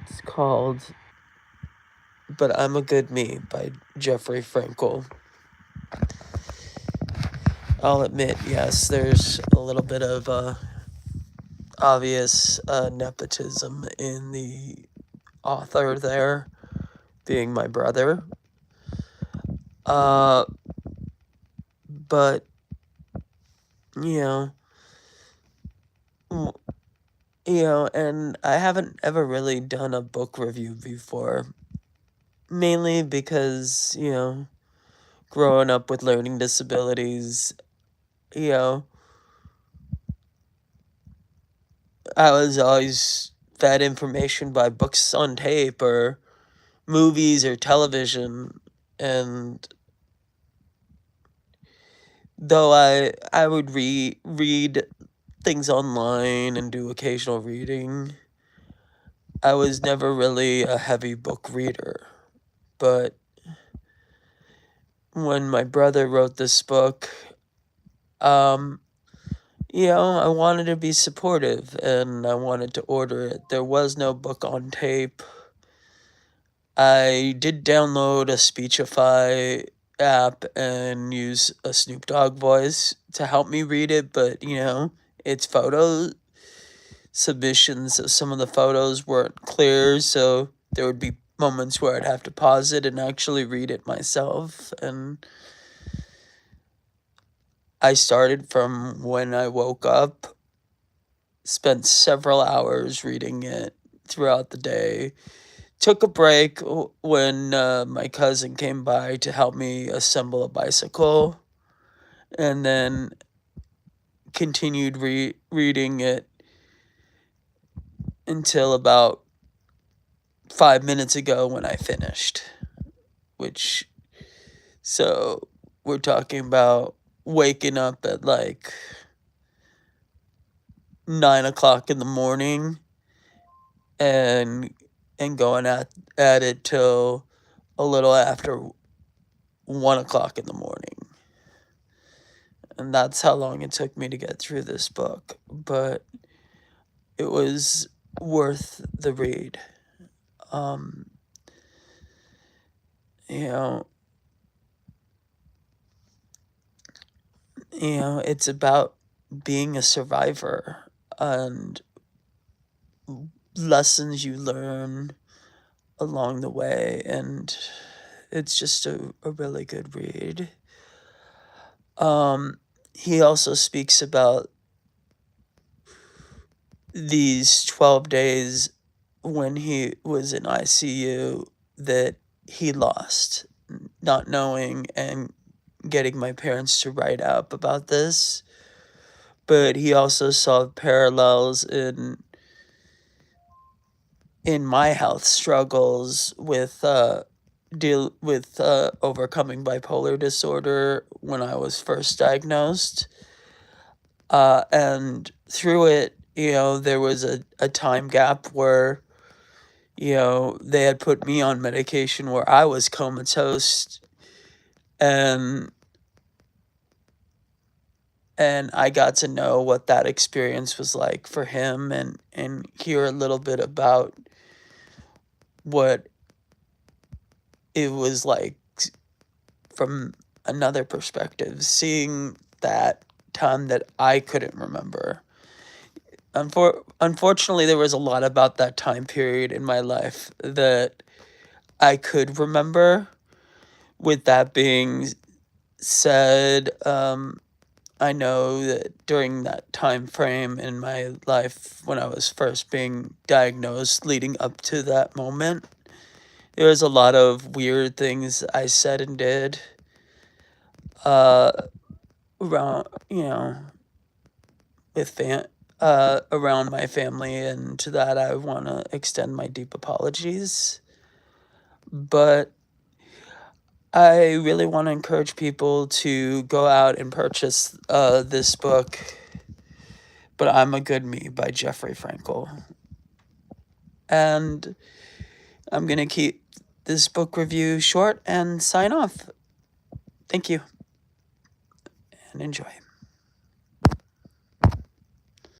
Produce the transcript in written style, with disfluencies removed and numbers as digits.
It's called But I'm a Good Me by Jeffrey Frankel. I'll admit, yes, there's a little bit of obvious nepotism in the author there, being my brother. But, you know, and I haven't ever really done a book review before, mainly because, growing up with learning disabilities, I was always fed information by books on tape or movies or television, and though I would read things online and do occasional reading, I was never really a heavy book reader. But when my brother wrote this book, I wanted to be supportive and I wanted to order it. There was no book on tape. I did download a Speechify app and use a Snoop Dogg voice to help me read it, but, it's photo submissions, so some of the photos weren't clear, so there would be moments where I'd have to pause it and actually read it myself, and I started from when I woke up, spent several hours reading it throughout the day, took a break when my cousin came by to help me assemble a bicycle, and then continued reading it until about 5 minutes ago when I finished. So we're talking about waking up at like 9 o'clock in the morning and going at it till a little after 1 o'clock in the morning. And that's how long it took me to get through this book. But it was worth the read. It's about being a survivor and lessons you learn along the way, and it's just a really good read. He also speaks about these 12 days when he was in ICU that he lost, not knowing and getting my parents to write up about this. But he also saw parallels in my health struggles with overcoming bipolar disorder when I was first diagnosed. And through it, there was a time gap where, they had put me on medication where I was comatose, and I got to know what that experience was like for him and hear a little bit about what it was like from another perspective, seeing that time that I couldn't remember. Unfortunately, there was a lot about that time period in my life that I could remember. With that being said, I know that during that time frame in my life when I was first being diagnosed, leading up to that moment, there was a lot of weird things I said and did around, with around my family, and to that I want to extend my deep apologies. But I really want to encourage people to go out and purchase this book, But I'm a Good Me by Jeffrey Frankel. And I'm going to keep this book review short and sign off. Thank you, and enjoy.